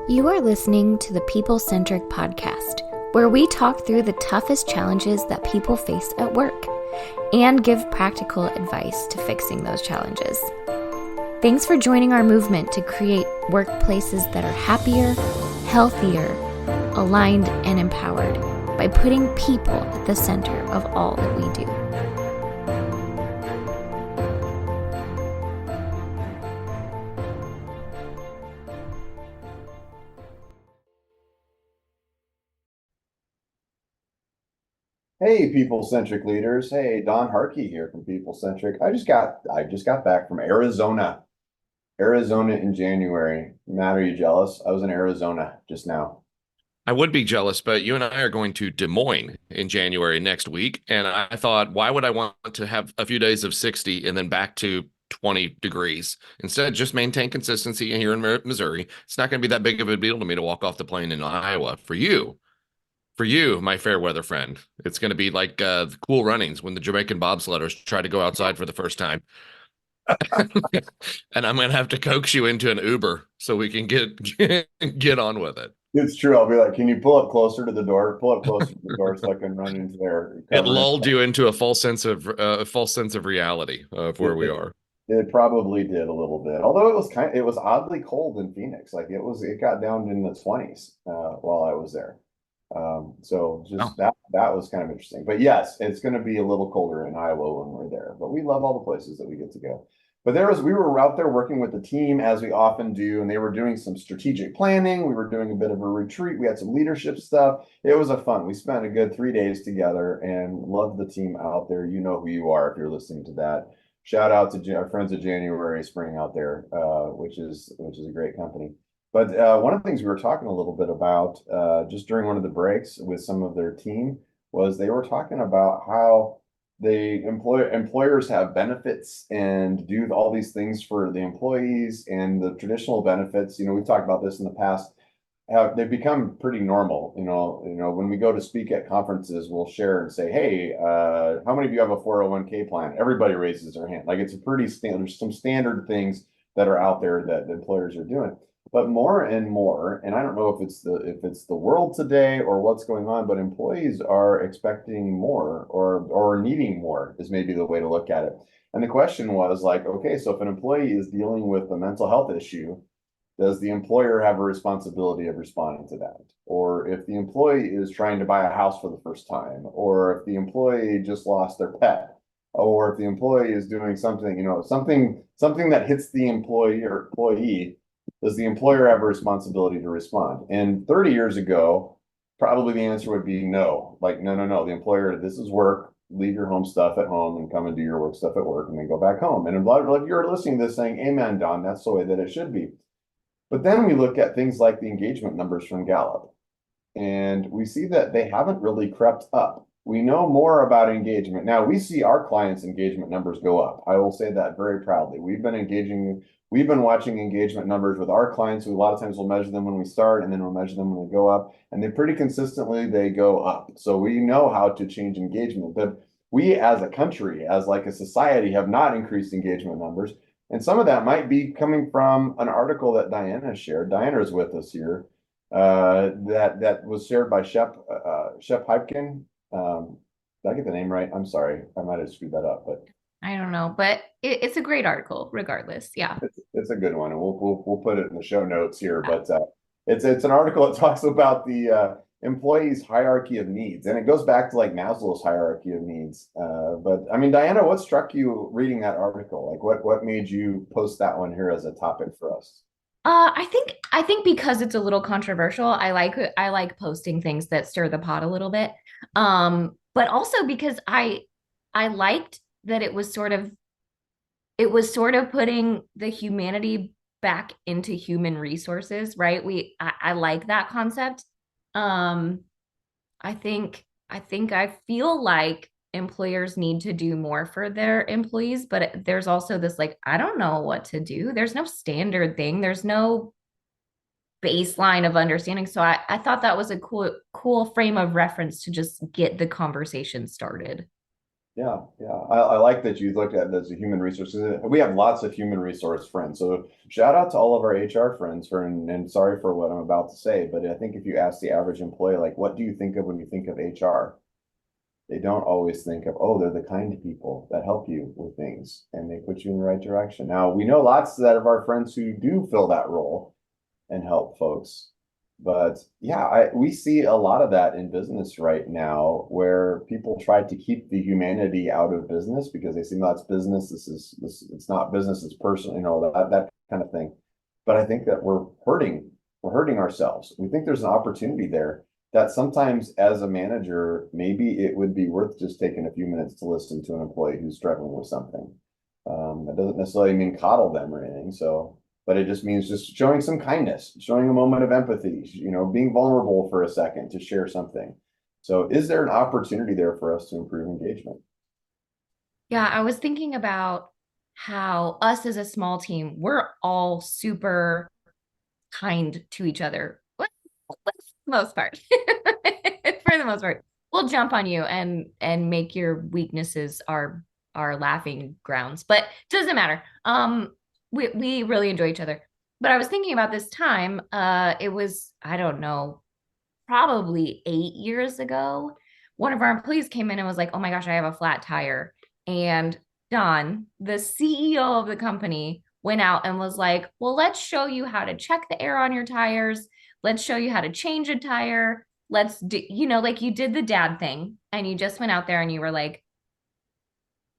You are listening to the People Centric Podcast, where we talk through the toughest challenges that people face at work and give practical advice to fixing those challenges. Thanks for joining our movement to create workplaces that are happier, healthier, aligned, and empowered by putting people at the center of all that we do. Hey, People Centric leaders. Hey, Don Harkey here from People Centric. I just got back from Arizona. Arizona in January. Matt, are you jealous? I was in Arizona just now. I would be jealous, but you and I are going to Des Moines in January next week. And I thought, why would I want to have a few days of 60 and then back to 20 degrees? Instead, just maintain consistency here in Missouri. It's not going to be that big of a deal to me to walk off the plane in Iowa. For you, my fair weather friend, it's going to be like the Cool Runnings when the Jamaican bobsledders try to go outside for the first time. And I'm going to have to coax you into an Uber so we can get on with it. It's true. I'll be like, can you pull up closer to the door? Pull up closer to the door so I can run into there. It lulled you into a false sense of reality of where we are. It probably did a little bit. Although it was oddly cold in Phoenix. It got down in the 20s while I was there. So just that was kind of interesting. But yes, it's going to be a little colder in Iowa when we're there. But we love all the places that we get to go. But we were out there working with the team as we often do, and they were doing some strategic planning. We were doing a bit of a retreat. We had some leadership stuff. It was a fun. We spent a good 3 days together and loved the team out there. You know who you are if you're listening to that. Shout out to our friends at January Spring out there, which is a great company. But one of the things we were talking a little bit about just during one of the breaks with some of their team was they were talking about how employers have benefits and do all these things for the employees, and the traditional benefits. We've talked about this in the past. They've become pretty normal. When we go to speak at conferences, we'll share and say, "Hey, how many of you have a 401k plan?" Everybody raises their hand. Like, it's a pretty standard. There's some standard things that are out there that the employers are doing. But more and more, and I don't know if it's the world today or what's going on, but employees are expecting more or needing more is maybe the way to look at it. And the question was like, okay, so if an employee is dealing with a mental health issue, does the employer have a responsibility of responding to that? Or if the employee is trying to buy a house for the first time, or if the employee just lost their pet, or if the employee is doing something, something that hits the employee, does the employer have a responsibility to respond? And 30 years ago, probably the answer would be no. Like, no. The employer, this is work. Leave your home stuff at home and come and do your work stuff at work and then go back home. And a lot of you're listening to this saying, "Amen, Don, that's the way that it should be." But then we look at things like the engagement numbers from Gallup, and we see that they haven't really crept up. We know more about engagement. Now, we see our clients' engagement numbers go up. I will say that very proudly. We've been watching engagement numbers with our clients. A lot of times we'll measure them when we start, and then we'll measure them when they go up, and they pretty consistently, they go up. So we know how to change engagement. But we as a country, as like a society, have not increased engagement numbers. And some of that might be coming from an article that Diana shared. Diana is with us here. That was shared by Shep Hypkin. Did I get the name right? I'm sorry. I might have screwed that up, but I don't know, but it's a great article regardless. Yeah. it's a good one, and we'll put it in the show notes here. But it's an article that talks about the employees' hierarchy of needs, and it goes back to like Maslow's hierarchy of needs. But I mean, Diana, what struck you reading that article? Like, what made you post that one here as a topic for us? I think because it's a little controversial, I like posting things that stir the pot a little bit. But also because I liked that it was sort of putting the humanity back into human resources, right? I like that concept. Um, I feel like employers need to do more for their employees, but there's also this like, I don't know what to do. There's no standard thing. There's no baseline of understanding. So I thought that was a cool frame of reference to just get the conversation started. Yeah, yeah. I like that you looked at it as a human resource. We have lots of human resource friends. So shout out to all of our HR friends and sorry for what I'm about to say, but I think if you ask the average employee, like, what do you think of when you think of HR? They don't always think of, oh, they're the kind people that help you with things and they put you in the right direction. Now, we know lots that of our friends who do fill that role and help folks. But yeah, we see a lot of that in business right now where people try to keep the humanity out of business because they see that's business. It's not business, it's personal, that kind of thing. But I think that we're hurting ourselves. We think there's an opportunity there that sometimes as a manager, maybe it would be worth just taking a few minutes to listen to an employee who's struggling with something. That doesn't necessarily mean coddle them or anything. But it just means just showing some kindness, showing a moment of empathy, being vulnerable for a second to share something. So is there an opportunity there for us to improve engagement? Yeah, I was thinking about how us as a small team, we're all super kind to each other. For the most part. For the most part. We'll jump on you and make your weaknesses our laughing grounds, but it doesn't matter. We really enjoy each other. But I was thinking about this time, it was, I don't know, probably 8 years ago. One of our employees came in and was like, oh my gosh, I have a flat tire. And Don, the CEO of the company, went out and was like, well, let's show you how to check the air on your tires. Let's show you how to change a tire. Let's do, like you did the dad thing and you just went out there and you were like,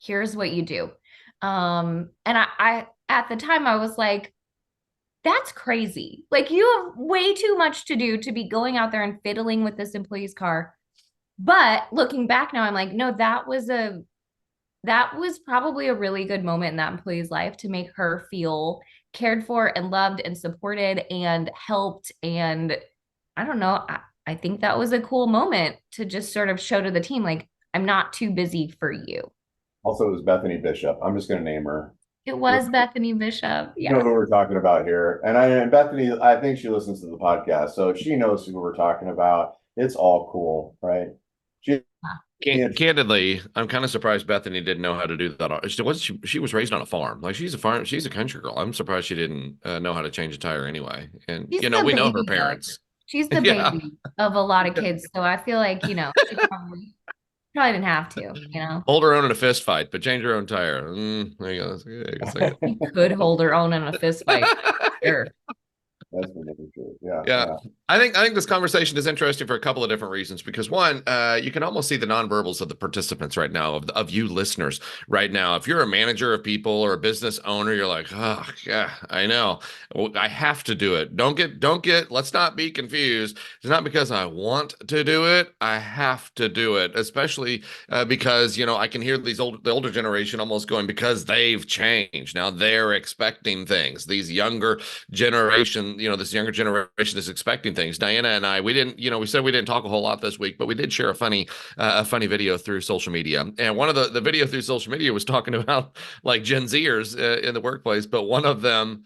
here's what you do. And I at the time I was like, that's crazy. Like you have way too much to do to be going out there and fiddling with this employee's car. But looking back now, I'm like, no, that was probably a really good moment in that employee's life to make her feel cared for and loved and supported and helped. And I don't know, I think that was a cool moment to just sort of show to the team, like, I'm not too busy for you. Also, it was Bethany Bishop. I'm just going to name her. It was Bethany Bishop. You know Yeah. who we're talking about here. And Bethany, I think she listens to the podcast, so she knows who we're talking about. It's all cool, right? She, Candidly, I'm kind of surprised Bethany didn't know how to do that. She was raised on a farm. Like she's a country girl. I'm surprised she didn't know how to change a tire anyway. And She's we the know her baby though. parents. She's the Yeah. baby of a lot of kids. So I feel like, she probably didn't have to. Hold her own in a fist fight, but change her own tire. There you go. She could hold her own in a fist fight. Sure. That's really true. Yeah. Yeah. I think this conversation is interesting for a couple of different reasons because one, you can almost see the nonverbals of the participants right now, of you listeners right now. If you're a manager of people or a business owner, you're like, oh yeah, I know. Well, I have to do it. Let's not be confused. It's not because I want to do it. I have to do it, especially because, I can hear the older generation almost going because they've changed. Now they're expecting things. This younger generation is expecting things. Diana and I, we said we didn't talk a whole lot this week, but we did share a funny video through social media. And one of the video through social media was talking about like Gen Zers in the workplace, but one of them,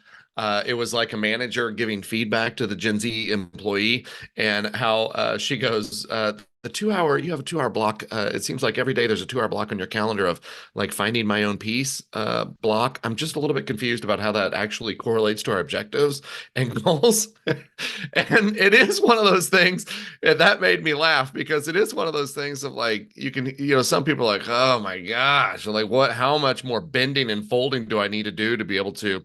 it was like a manager giving feedback to the Gen Z employee and how she goes, you have a 2 hour block. It seems like every day there's a 2 hour block on your calendar of like finding my own peace block. I'm just a little bit confused about how that actually correlates to our objectives and goals. And it is one of those things, and that made me laugh because it is one of those things of like, some people are like, oh my gosh, like how much more bending and folding do I need to do to be able to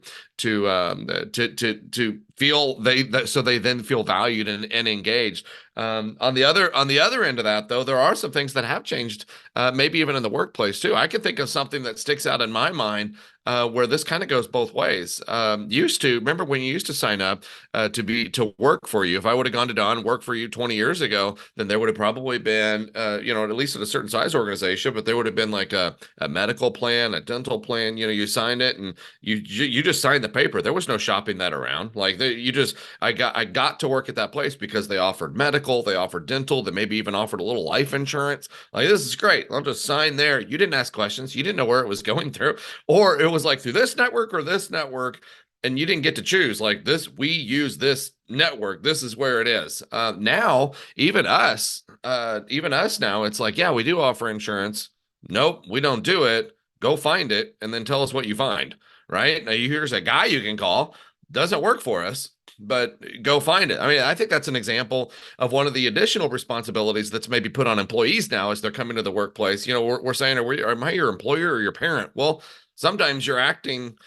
feel so they then feel valued and engaged. On the other end of that, though, there are some things that have changed, maybe even in the workplace too. I can think of something that sticks out in my mind where this kind of goes both ways. Remember when you used to sign up to work for you? If I would have gone to Don work for you 20 years ago, then there would have probably been, at least at a certain size organization, but there would have been like a medical plan, a dental plan. You signed it and you just signed the paper. There was no shopping that around. Like I got to work at that place because they offered medical, they offered dental, they maybe even offered a little life insurance. Like, this is great. I'll just sign there. You didn't ask questions. You didn't know where it was going through, or it was like through this network or this network, and you didn't get to choose. Like this, we use this network. This is where it is. Now, even us now, it's like, yeah, we do offer insurance. Nope, we don't do it. Go find it and then tell us what you find. Right now, here's a guy you can call. Doesn't work for us, but go find it. I mean, I think that's an example of one of the additional responsibilities that's maybe put on employees now as they're coming to the workplace. We're saying, am I your employer or your parent? Well, sometimes you're acting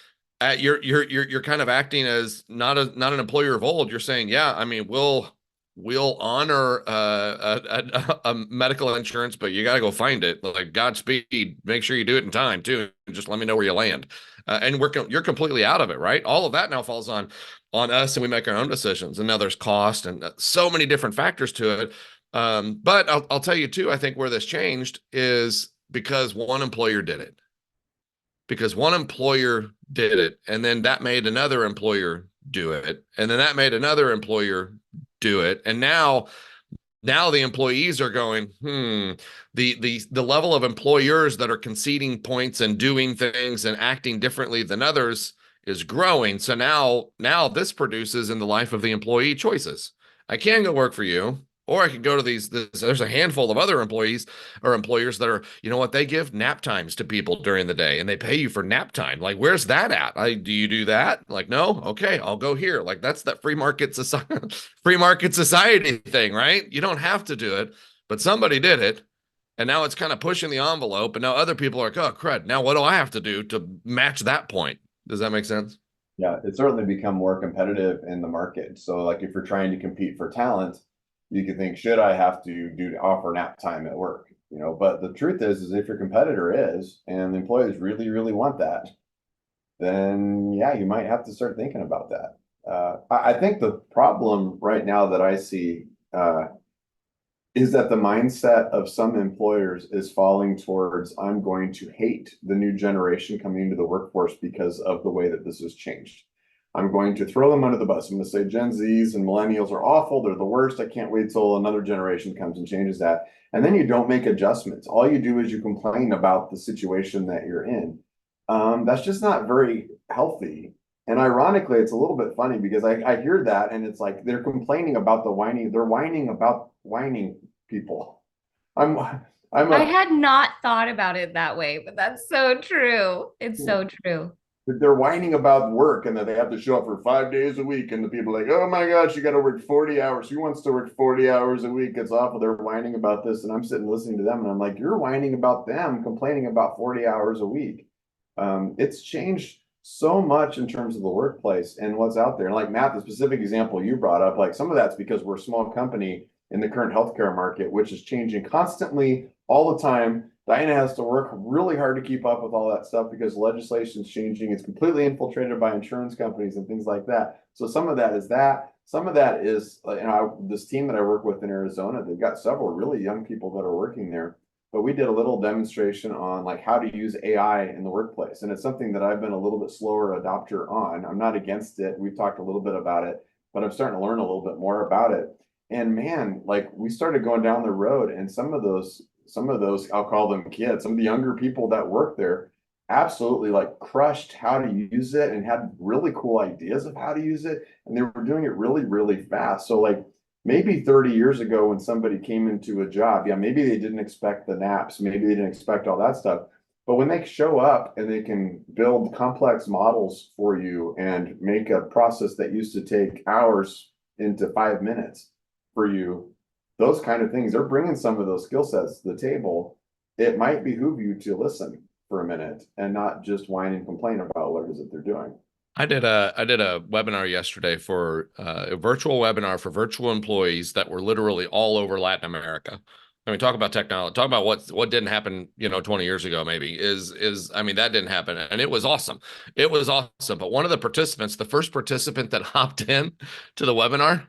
at you're kind of acting as not an employer of old. You're saying, yeah, I mean, we'll honor a medical insurance, but you got to go find it. Like Godspeed. Make sure you do it in time too. Just let me know where you land. And you're completely out of it, right? All of that now falls on us, and we make our own decisions. And now there's cost and so many different factors to it. But I'll tell you too. I think where this changed is because one employer did it. Because one employer did it, and then that made another employer do it, and then that made another employer do it, and now the employees are going, the level of employers that are conceding points and doing things and acting differently than others is growing. So now this produces in the life of the employee choices. I can go work for you, or I could go to there's a handful of other employees or employers that are, you know what, they give nap times to people during the day and they pay you for nap time. Like, where's that at? Do you do that? Like, no, okay, I'll go here. Like, that's that free market society thing, right? You don't have to do it, but somebody did it. And now it's kind of pushing the envelope. And now other people are like, oh, crud. Now what do I have to do to match that point? Does that make sense? Yeah, it's certainly become more competitive in the market. So like if you're trying to compete for talent, you could think, should I have to offer nap time at work? But the truth is if your competitor is, and the employees really, really want that, then yeah, you might have to start thinking about that. I think the problem right now that I see is that the mindset of some employers is falling towards, I'm going to hate the new generation coming into the workforce because of the way that this has changed. I'm going to throw them under the bus. I'm going to say Gen Zs and millennials are awful. They're the worst. I can't wait till another generation comes and changes that. And then you don't make adjustments. All you do is you complain about the situation that you're in. That's just not very healthy. And ironically, it's a little bit funny because I hear that and it's like they're complaining about the whining. They're whining about whining people. I had not thought about it that way, but that's so true. It's so true. They're whining about work and that they have to show up for 5 days a week. And the people are like, oh my gosh, you got to work 40 hours. Who wants to work 40 hours a week? It's awful. They're whining about this. And I'm sitting listening to them and I'm like, you're whining about them complaining about 40 hours a week. It's changed so much in terms of the workplace and what's out there. And like Matt, the specific example you brought up, like some of that's because we're a small company in the current healthcare market, which is changing constantly all the time. Diana has to work really hard to keep up with all that stuff because legislation is changing. It's completely infiltrated by insurance companies and things like that. So some of that is that. Some of that is, this team that I work with in Arizona, they've got several really young people that are working there. But we did a little demonstration on like how to use AI in the workplace. And it's something that I've been a little bit slower adopter on. I'm not against it. We've talked a little bit about it, but I'm starting to learn a little bit more about it. And man, like we started going down the road and some of those, I'll call them kids, some of the younger people that work there absolutely like crushed how to use it and had really cool ideas of how to use it. And they were doing it really, really fast. So like maybe 30 years ago when somebody came into a job, yeah, maybe they didn't expect the naps, maybe they didn't expect all that stuff. But when they show up and they can build complex models for you and make a process that used to take hours into 5 minutes for you, those kind of things, they're bringing some of those skill sets to the table. It might behoove you to listen for a minute and not just whine and complain about what it is that they're doing. I did a webinar yesterday for a virtual webinar for virtual employees that were literally all over Latin America. I mean, talk about technology, talk about what didn't happen, 20 years ago, maybe I mean, that didn't happen. And it was awesome. It was awesome. But one of the participants, the first participant that hopped in to the webinar,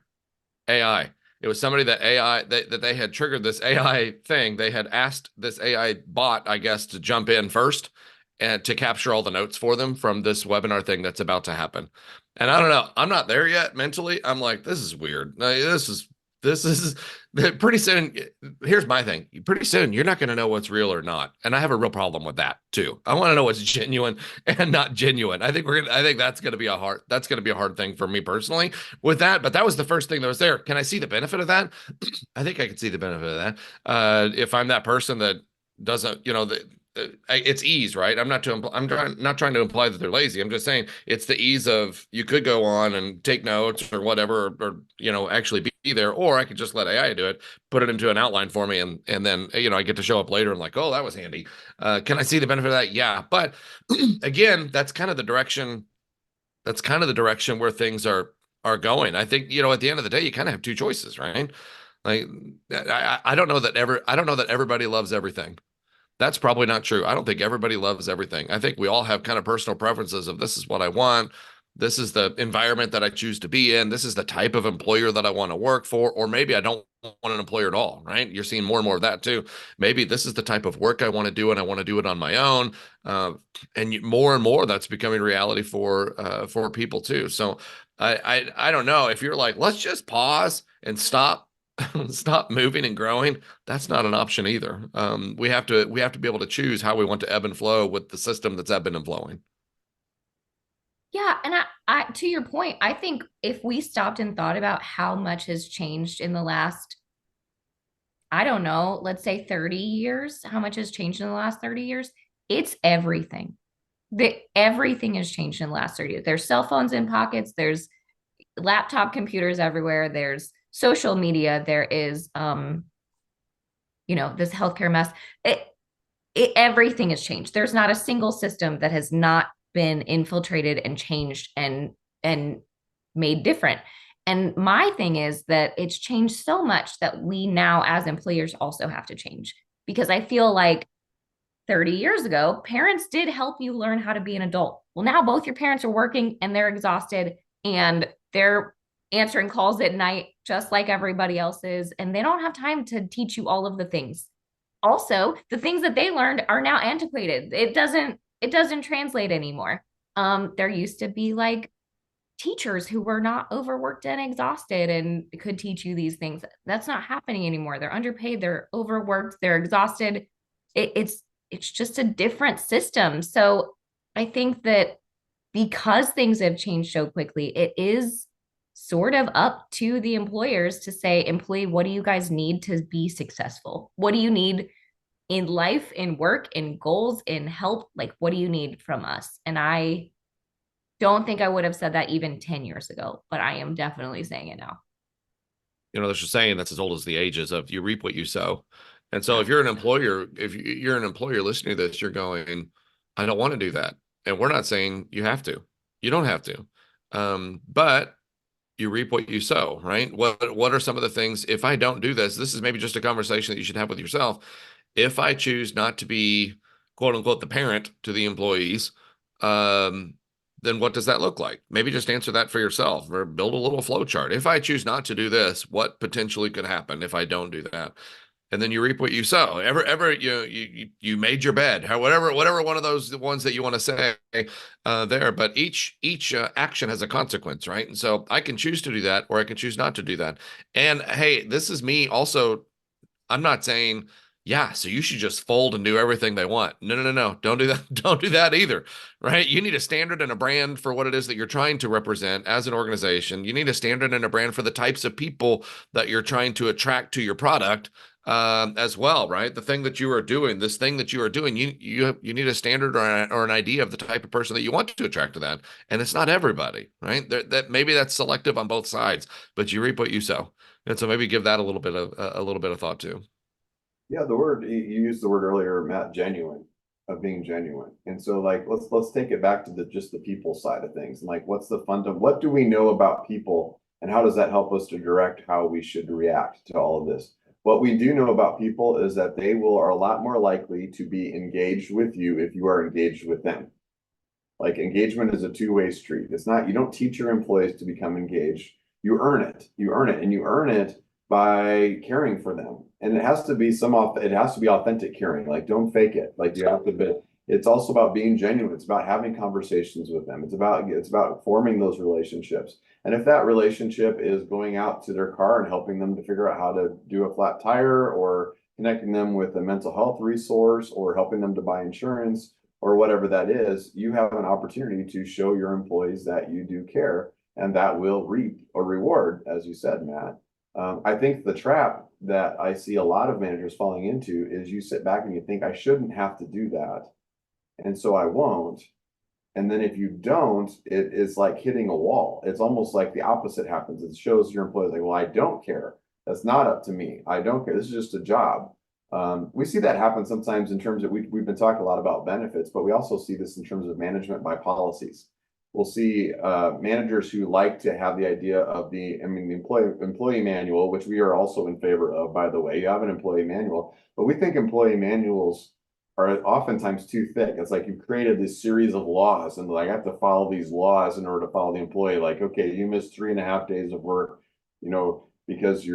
AI. It was somebody that they had triggered this AI thing. They had asked this AI bot, I guess, to jump in first and to capture all the notes for them from this webinar thing that's about to happen. And I don't know, I'm not there yet mentally. I'm like, this is weird. This is pretty soon. Here's my thing. Pretty soon, you're not going to know what's real or not. And I have a real problem with that too. I want to know what's genuine and not genuine. I think that's going to be a hard thing for me personally with that. But that was the first thing that was there. Can I see the benefit of that? I think I can see the benefit of that. If I'm that person that doesn't, it's ease, right? I'm not not trying to imply that they're lazy. I'm just saying it's the ease of, you could go on and take notes or whatever, or actually be there, or I could just let AI do it, put it into an outline for me, and then I get to show up later and like, oh, that was handy. Can I see the benefit of that? Yeah, but again, that's kind of the direction. That's kind of the direction where things are going. I think at the end of the day, you kind of have two choices, right? Like, I don't know that everybody loves everything. That's probably not true. I don't think everybody loves everything. I think we all have kind of personal preferences of, this is what I want. This is the environment that I choose to be in. This is the type of employer that I want to work for. Or maybe I don't want an employer at all, right? You're seeing more and more of that too. Maybe this is the type of work I want to do, and I want to do it on my own. And more and more that's becoming reality for people too. So I don't know, if you're like, let's just pause and stop stop moving and growing, that's not an option either. We have to be able to choose how we want to ebb and flow with the system that's ebbing and flowing. Yeah, and I to your point, I think if we stopped and thought about how much has changed in the last, I don't know, let's say 30 years, how much has changed in the last 30 years, it's everything. Everything has changed in the last 30 years. There's cell phones in pockets, there's laptop computers everywhere, there's social media, there is this healthcare mess. Everything has changed. There's not a single system that has not been infiltrated and changed and made different. And my thing is that it's changed so much that we now as employers also have to change, because I feel like 30 years ago, parents did help you learn how to be an adult. Well, now both your parents are working and they're exhausted and they're answering calls at night just like everybody else is, and they don't have time to teach you all of the things. Also, the things that they learned are now antiquated. It doesn't translate anymore. There used to be like teachers who were not overworked and exhausted and could teach you these things. That's not happening anymore. They're underpaid, they're overworked, they're exhausted. It's just a different system. So I think that because things have changed so quickly, it is sort of up to the employers to say, employee, what do you guys need to be successful? What do you need in life, in work, in goals, in help? Like, what do you need from us? And I don't think I would have said that even 10 years ago, but I am definitely saying it now. There's a saying that's as old as the ages of, you reap what you sow. And so if you're an employer, listening to this, you're going, I don't want to do that. And we're not saying you have to. You don't have to. But you reap what you sow, right? What are some of the things, if I don't do this, this is maybe just a conversation that you should have with yourself. If I choose not to be, quote unquote, the parent to the employees, then what does that look like? Maybe just answer that for yourself, or build a little flow chart. If I choose not to do this, what potentially could happen if I don't do that? And then you reap what you sow. Ever you made your bed, whatever one of those ones that you want to say there. But each action has a consequence, right? And so I can choose to do that, or I can choose not to do that. And hey, this is me also. I'm not saying, yeah, so you should just fold and do everything they want. No. Don't do that. Don't do that either, right? You need a standard and a brand for what it is that you're trying to represent as an organization. You need a standard and a brand for the types of people that you're trying to attract to your product, as well, right? The thing that you are doing, this thing that you are doing, you need a standard or an idea of the type of person that you want to attract to that. And it's not everybody, right? That maybe that's selective on both sides, but you reap what you sow. And so maybe give that a little bit of thought too. Yeah, the word you used the word earlier, Matt, genuine, of being genuine. And so like let's take it back to just the people side of things. And like what's the what do we know about people, and how does that help us to direct how we should react to all of this? What we do know about people is that they are a lot more likely to be engaged with you if you are engaged with them. Like engagement is a two-way street. It's not, you don't teach your employees to become engaged. You earn it. You earn it, and you earn it by caring for them. And it has to be authentic caring. Like don't fake it. Like you have to be, it's also about being genuine. It's about having conversations with them. It's about forming those relationships. And if that relationship is going out to their car and helping them to figure out how to do a flat tire, or connecting them with a mental health resource, or helping them to buy insurance, or whatever that is, you have an opportunity to show your employees that you do care, and that will reap a reward, as you said, Matt. I think the trap that I see a lot of managers falling into is you sit back and you think, I shouldn't have to do that, and so I won't. And then if you don't, it is like hitting a wall. It's almost like the opposite happens. It shows your employees like, well, I don't care. That's not up to me. I don't care. This is just a job. We see that happen sometimes in terms of we've been talking a lot about benefits, but we also see this in terms of management by policies. We'll see managers who like to have the idea of the employee manual, which we are also in favor of, by the way. You have an employee manual, but we think employee manuals are oftentimes too thick. It's like you've created this series of laws, and like I have to follow these laws in order to follow the employee. Like, okay, you missed 3.5 days of work, because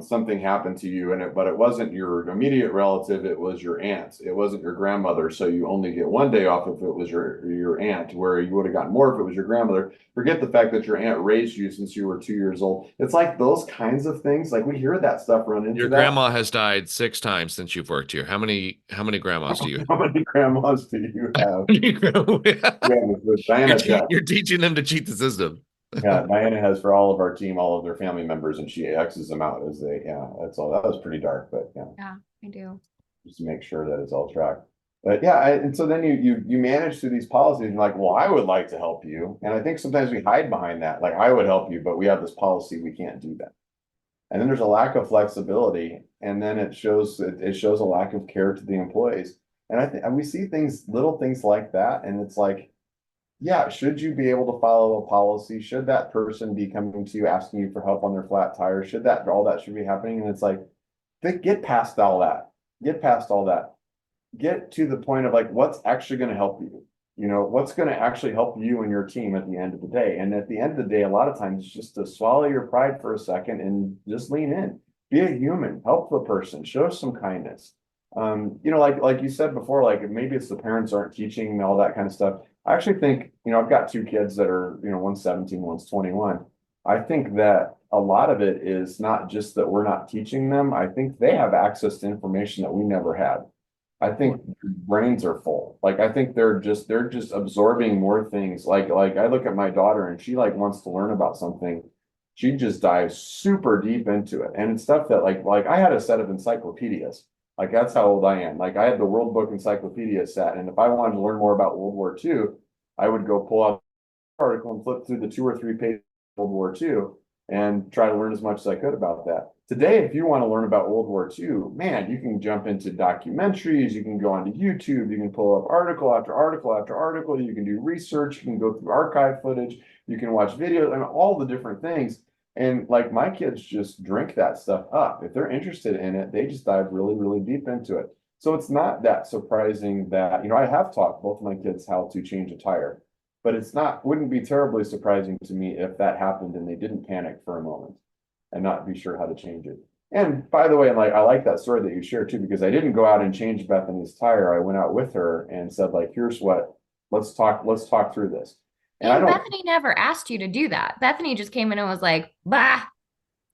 something happened to you, but it wasn't your immediate relative, it was your aunt, it wasn't your grandmother, so you only get 1 day off if it was your aunt, where you would have gotten more if it was your grandmother. Forget the fact that your aunt raised you since you were 2 years old. It's like those kinds of things. Like we hear that stuff run into Your that. grandma has died 6 times since you've worked here. How many grandmas do you have? How many grandmas do you have? You're teaching them to cheat the system. Yeah, Diana has for all of our team, all of their family members, and she X's them out as that's all. That was pretty dark, but yeah. Yeah, I do. Just to make sure that it's all tracked. But yeah, and so then you manage through these policies, and you're like, well, I would like to help you. And I think sometimes we hide behind that, like I would help you, but we have this policy, we can't do that. And then there's a lack of flexibility, and then it shows a lack of care to the employees. And I think we see little things like that, and it's like, yeah, should you be able to follow a policy? Should that person be coming to you asking you for help on their flat tire? Should all that should be happening? And it's like, get past all that. Get past all that. Get to the point of like, what's actually going to help you? What's going to actually help you and your team at the end of the day? And at the end of the day, a lot of times it's just to swallow your pride for a second and just lean in. Be a human. Help the person. Show some kindness. Like you said before, like maybe it's the parents aren't teaching all that kind of stuff. I actually think, I've got 2 kids that are, one's 17, one's 21. I think that a lot of it is not just that we're not teaching them. I think they have access to information that we never had. I think brains are full. Like, I think they're just absorbing more things. Like I look at my daughter and she like wants to learn about something. She just dives super deep into it. And it's stuff that like I had a set of encyclopedias. Like that's how old I am. Like I had the World Book Encyclopedia set, and if I wanted to learn more about World War II, I would go pull out an article and flip through the 2 or 3 pages of World War II and try to learn as much as I could about that. Today, if you want to learn about World War II, man, you can jump into documentaries, you can go onto YouTube, you can pull up article after article after article, you can do research, you can go through archive footage, you can watch videos, and all the different things. And like my kids just drink that stuff up. If they're interested in it, they just dive really, really deep into it. So it's not that surprising that, I have taught both my kids how to change a tire, but wouldn't be terribly surprising to me if that happened and they didn't panic for a moment and not be sure how to change it. And by the way, I like that story that you shared too, because I didn't go out and change Bethany's tire. I went out with her and said, here's let's talk through this. And Bethany never asked you to do that. Bethany just came in and was like, bah,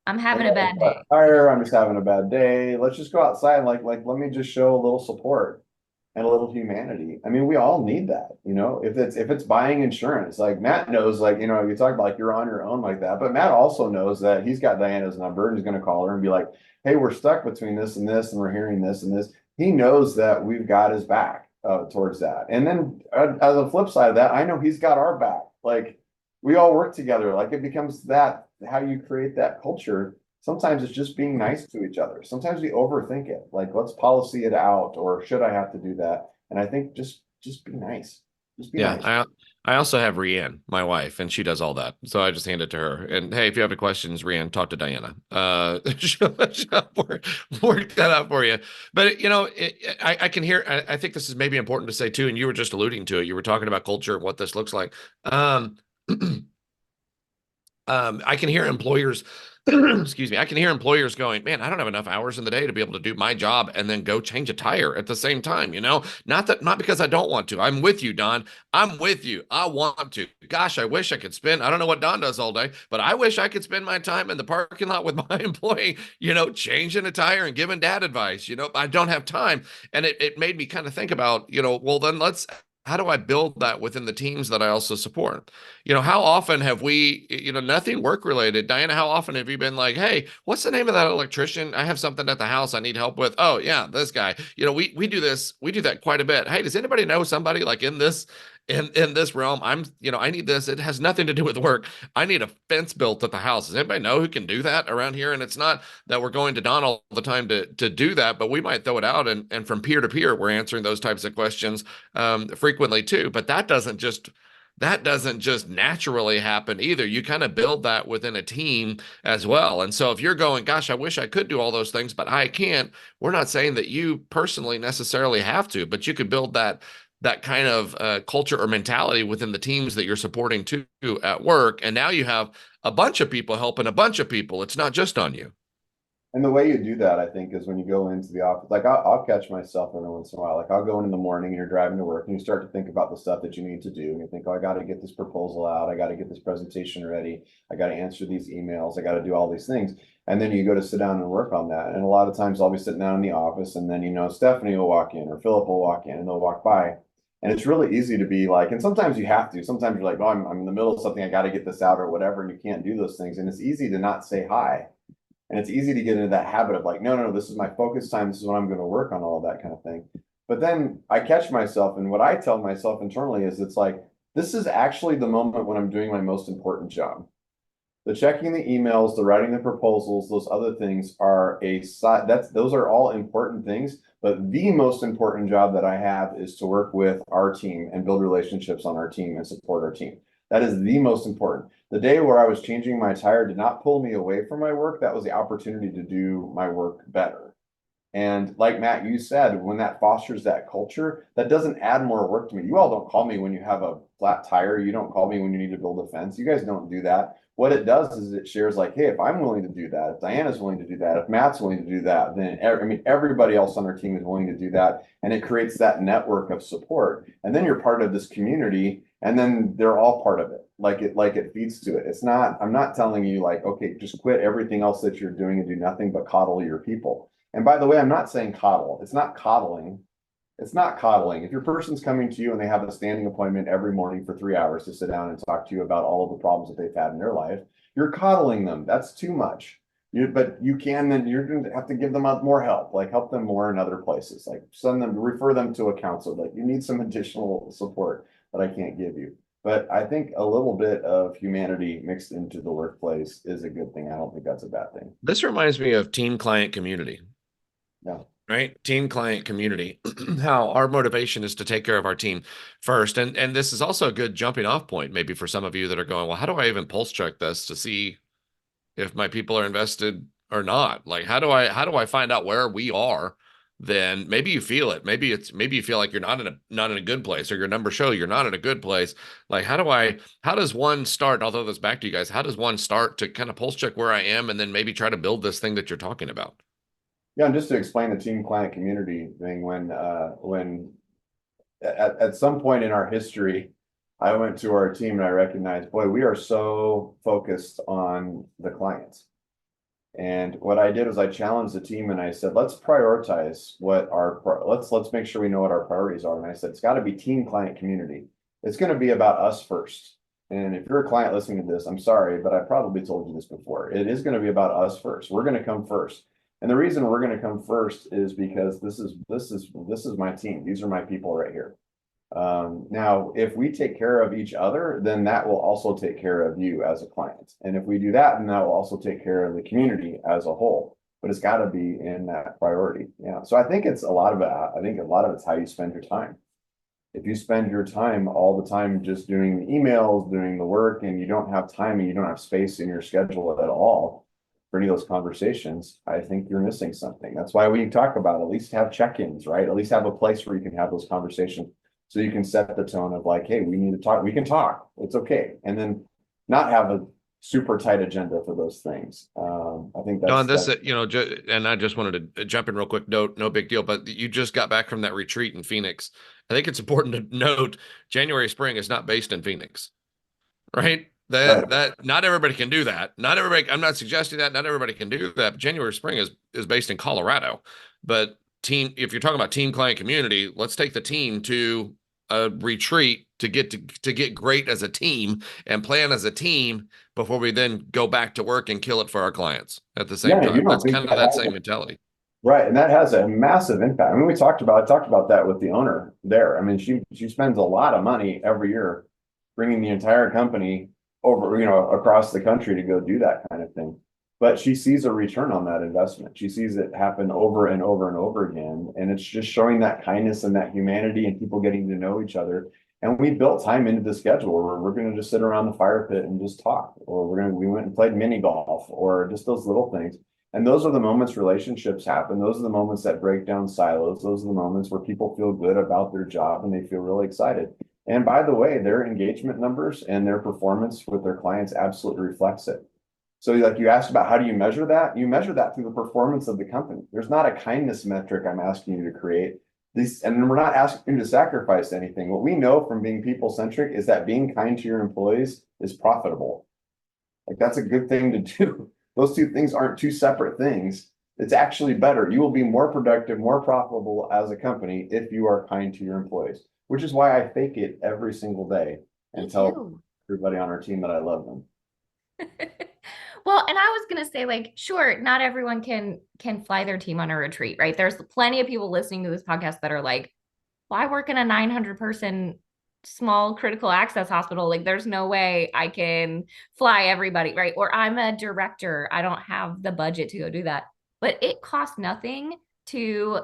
I'm having a bad day. I'm just having a bad day. Let's just go outside and let me just show a little support and a little humanity. I mean, we all need that, if it's buying insurance, like Matt knows, you talk about you're on your own like that, but Matt also knows that he's got Diana's number and he's going to call her and be like, hey, we're stuck between this and this, and we're hearing this and this. He knows that we've got his back towards that. And then as a flip side of that, I know he's got our back. Like we all work together. Like it becomes that how you create that culture. Sometimes it's just being nice to each other. Sometimes we overthink it. Like let's policy it out, or should I have to do that? And I think just be nice. Just be nice. I also have Rianne, my wife, and she does all that. So I just hand it to her. And hey, if you have any questions, Rianne, talk to Diana. She'll work that out for you. But I can hear. I think this is maybe important to say too. And you were just alluding to it. You were talking about culture, what this looks like. I can hear employers. Excuse me. I can hear employers going, man, I don't have enough hours in the day to be able to do my job and then go change a tire at the same time. Not because I don't want to. I'm with you, Don. I'm with you. I want to. Gosh, I wish I could spend. I don't know what Don does all day, but I wish I could spend my time in the parking lot with my employee, changing a tire and giving dad advice. I don't have time. And it made me kind of think about, well, then let's I build that within the teams that I also support? How often have we, nothing work related. Diana, how often have you been like, hey, what's the name of that electrician? I have something at the house I need help with. Oh yeah, this guy. We do this, we do that quite a bit. Hey, does anybody know somebody like in this realm? I need this. It has nothing to do with work. I need a fence built at the house. Does anybody know who can do that around here? And it's not that we're going to Don all the time to do that, but we might throw it out, and from peer to peer, we're answering those types of questions frequently too. But that doesn't just naturally happen either. You kind of build that within a team as well. And so if you're going, gosh, I wish I could do all those things, but I can't, we're not saying that you personally necessarily have to, but you could build that kind of culture or mentality within the teams that you're supporting too at work. And now you have a bunch of people helping a bunch of people. It's not just on you. And the way you do that, I think, is when you go into the office. Like I'll catch myself every once in a while. Like I'll go in the morning and you're driving to work and you start to think about the stuff that you need to do. And you think, oh, I got to get this proposal out. I got to get this presentation ready. I got to answer these emails. I got to do all these things. And then you go to sit down and work on that. And a lot of times I'll be sitting down in the office and then, Stephanie will walk in or Philip will walk in and they'll walk by. And it's really easy to be like, and sometimes you have to. Sometimes you're like, oh, I'm in the middle of something. I got to get this out or whatever. And you can't do those things. And it's easy to not say hi. And it's easy to get into that habit of like, no, this is my focus time. This is what I'm going to work on, all that kind of thing. But then I catch myself, and what I tell myself internally is it's like, this is actually the moment when I'm doing my most important job. The checking the emails, the writing the proposals, those other things are those are all important things. But the most important job that I have is to work with our team and build relationships on our team and support our team. That is the most important. The day where I was changing my tire did not pull me away from my work. That was the opportunity to do my work better. And like Matt, you said, when that fosters that culture, that doesn't add more work to me. You all don't call me when you have a flat tire. You don't call me when you need to build a fence. You guys don't do that. What it does is it shares like, hey, if I'm willing to do that, if Diana's willing to do that, if Matt's willing to do that, then everybody else on our team is willing to do that. And it creates that network of support. And then you're part of this community. And then they're all part of it. Like it feeds to it. I'm not telling you like, okay, just quit everything else that you're doing and do nothing but coddle your people. And by the way, I'm not saying coddle. It's not coddling. It's not coddling. If your person's coming to you and they have a standing appointment every morning for 3 hours to sit down and talk to you about all of the problems that they've had in their life, you're coddling them. That's too much. But you can, then you're going to have to give them more help, like help them more in other places, like refer them to a counselor. Like you need some additional support that I can't give you. But I think a little bit of humanity mixed into the workplace is a good thing. I don't think that's a bad thing. This reminds me of team client community. Yeah. Right? Team client community. How our motivation is to take care of our team first. And this is also a good jumping off point, maybe for some of you that are going, well, how do I even pulse check this to see if my people are invested or not? Like, how do I find out where we are? Then maybe you feel it. Maybe you feel like you're not in a good place, or your numbers show you're not in a good place. Like, how does one start? I'll throw this back to you guys. How does one start to kind of pulse check where I am and then maybe try to build this thing that you're talking about? Yeah, and just to explain the team client community thing, when at some point in our history, I went to our team and I recognized, boy, we are so focused on the clients. And what I did was I challenged the team and I said, let's prioritize let's make sure we know what our priorities are. And I said, it's got to be team client community. It's going to be about us first. And if you're a client listening to this, I'm sorry, but I probably told you this before. It is going to be about us first. We're going to come first. And the reason we're going to come first is because this is my team. These are my people right here. Now, if we take care of each other, then that will also take care of you as a client. And if we do that, then that will also take care of the community as a whole. But it's got to be in that priority. Yeah. So I think it's a lot of it. I think a lot of it's how you spend your time. If you spend your time all the time just doing the emails, doing the work, and you don't have time and you don't have space in your schedule at all for any of those conversations, I think you're missing something. That's why we talk about at least have check-ins, right? At least have a place where you can have those conversations. So you can set the tone of like, hey, we need to talk. We can talk. It's okay. And then not have a super tight agenda for those things. I think that's— Don, and I just wanted to jump in real quick. No big deal. But you just got back from that retreat in Phoenix. I think it's important to note January Spring is not based in Phoenix, right? That not everybody can do that. Not everybody. I'm not suggesting that not everybody can do that. But January Spring is based in Colorado. But if you're talking about team client community, let's take the team to a retreat to get great as a team and plan as a team before we then go back to work and kill it for our clients at the same Yeah, you time. don't That's think kind of that that has same mentality. right, and that has a massive impact. I mean, I talked about that with the owner there. I mean, she spends a lot of money every year bringing the entire company over, across the country to go do that kind of thing. But she sees a return on that investment. She sees it happen over and over and over again, and it's just showing that kindness and that humanity and people getting to know each other. And we built time into the schedule where we're going to just sit around the fire pit and just talk, or we went and played mini golf, or just those little things. And those are the moments relationships happen. Those are the moments that break down silos. Those are the moments where people feel good about their job and they feel really excited. And by the way, their engagement numbers and their performance with their clients absolutely reflects it. So like you asked about how do you measure that? You measure that through the performance of the company. There's not a kindness metric I'm asking you to create. And we're not asking you to sacrifice anything. What we know from being people centric is that being kind to your employees is profitable. Like that's a good thing to do. Those two things aren't two separate things. It's actually better. You will be more productive, more profitable as a company if you are kind to your employees, which is why I fake it every single day and tell everybody on our team that I love them. Well, and I was going to say, like, sure, not everyone can fly their team on a retreat, right? There's plenty of people listening to this podcast that are like, well, I work in a 900 person small critical access hospital. Like, there's no way I can fly everybody, right? Or I'm a director. I don't have the budget to go do that. But it costs nothing to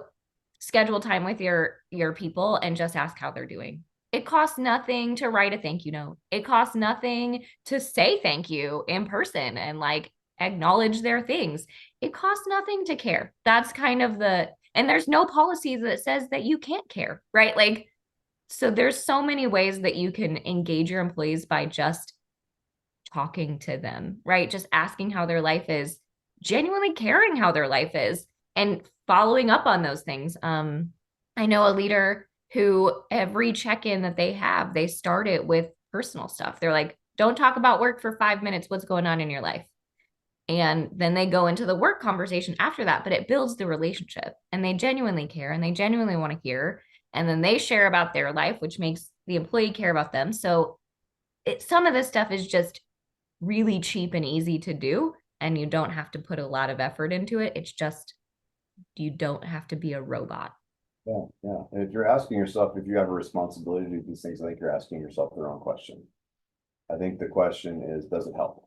schedule time with your people and just ask how they're doing. It costs nothing to write a thank you note. It costs nothing to say thank you in person and like acknowledge their things. It costs nothing to care. That's kind of and there's no policy that says that you can't care, right? Like, so there's so many ways that you can engage your employees by just talking to them, right? Just asking how their life is, genuinely caring how their life is, and following up on those things. I know a leader who every check-in that they have, they start it with personal stuff. They're like, don't talk about work for 5 minutes. What's going on in your life? And then they go into the work conversation after that, but it builds the relationship and they genuinely care and they genuinely want to hear. And then they share about their life, which makes the employee care about them. So some of this stuff is just really cheap and easy to do. And you don't have to put a lot of effort into it. It's just, you don't have to be a robot. Yeah, yeah. And if you're asking yourself if you have a responsibility to do these things, I think you're asking yourself the wrong question. I think the question is, does it help?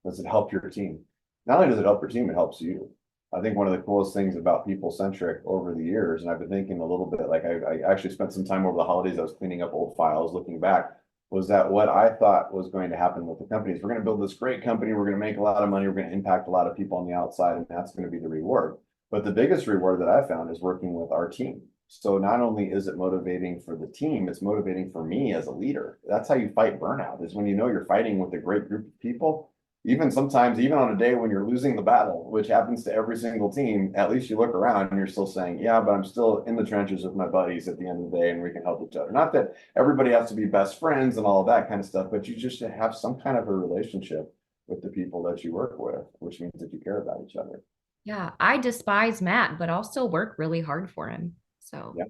Does it help your team? Not only does it help your team, it helps you. I think one of the coolest things about People Centric over the years, and I've been thinking a little bit, like I actually spent some time over the holidays, I was cleaning up old files, looking back, was that what I thought was going to happen with the company is we're going to build this great company, we're going to make a lot of money, we're going to impact a lot of people on the outside, and that's going to be the reward. But the biggest reward that I found is working with our team. So not only is it motivating for the team, it's motivating for me as a leader. That's how you fight burnout, is when you know you're fighting with a great group of people. Even sometimes, even on a day when you're losing the battle, which happens to every single team, at least you look around and you're still saying, yeah, but I'm still in the trenches with my buddies at the end of the day and we can help each other. Not that everybody has to be best friends and all of that kind of stuff, but you just have some kind of a relationship with the people that you work with, which means that you care about each other. Yeah, I despise Matt, but I'll still work really hard for him. So yeah.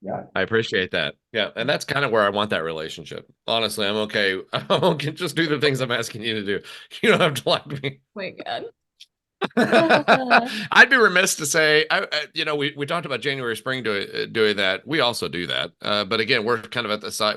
Yeah. I appreciate that. Yeah. And that's kind of where I want that relationship. Honestly, I'm okay. I'm okay. Just do the things I'm asking you to do. You don't have to like me. Oh my God. I'd be remiss to say, we talked about January spring doing that. We also do that, but again, we're kind of at the size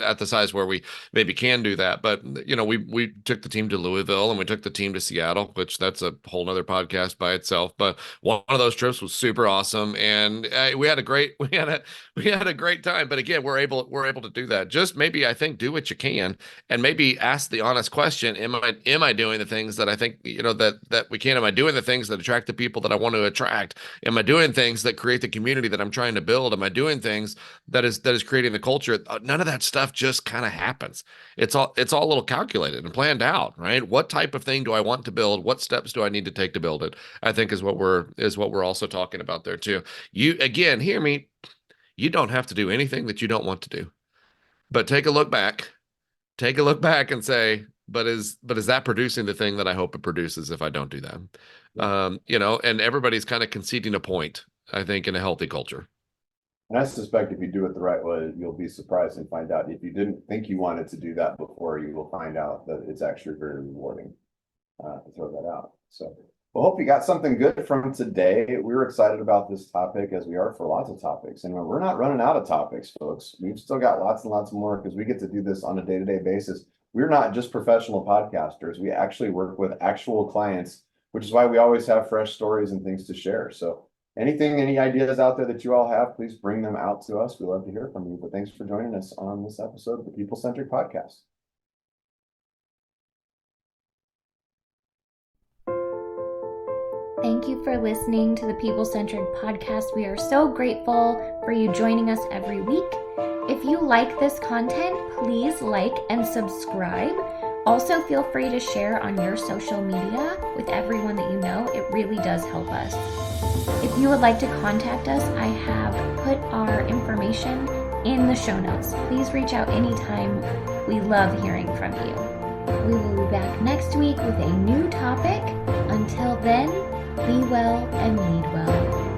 at the size where we maybe can do that. But we took the team to Louisville and we took the team to Seattle, which that's a whole nother podcast by itself. But one of those trips was super awesome, and we had a great time. But again, we're able to do that. Just maybe I think do what you can, and maybe ask the honest question: Am I doing the things that I think that we can? Am I doing the things that attract the people that I want to attract? Am I doing things that create the community that I'm trying to build? Am I doing things that is creating the culture? None of that stuff just kind of happens. It's all a little calculated and planned out, right? What type of thing do I want to build? What steps do I need to take to build it? I think is what we're also talking about there too. You again, hear me. You don't have to do anything that you don't want to do, but take a look back and say, but is that producing the thing that I hope it produces if I don't do that? And everybody's kind of conceding a point, I think, in a healthy culture. And I suspect if you do it the right way, you'll be surprised and find out. If you didn't think you wanted to do that before, you will find out that it's actually very rewarding to throw that out. So, well, hope you got something good from today. We're excited about this topic, as we are for lots of topics. And we're not running out of topics, folks. We've still got lots and lots more because we get to do this on a day-to-day basis. We're not just professional podcasters. We actually work with actual clients, which is why we always have fresh stories and things to share. So any ideas out there that you all have, please bring them out to us. We love to hear from you. But thanks for joining us on this episode of the People Centric Podcast. Thank you for listening to the People Centric Podcast. We are so grateful for you joining us every week. If you like this content, please like and subscribe. Also, feel free to share on your social media with everyone that you know. It really does help us. If you would like to contact us, I have put our information in the show notes. Please reach out anytime. We love hearing from you. We will be back next week with a new topic. Until then, be well and lead well.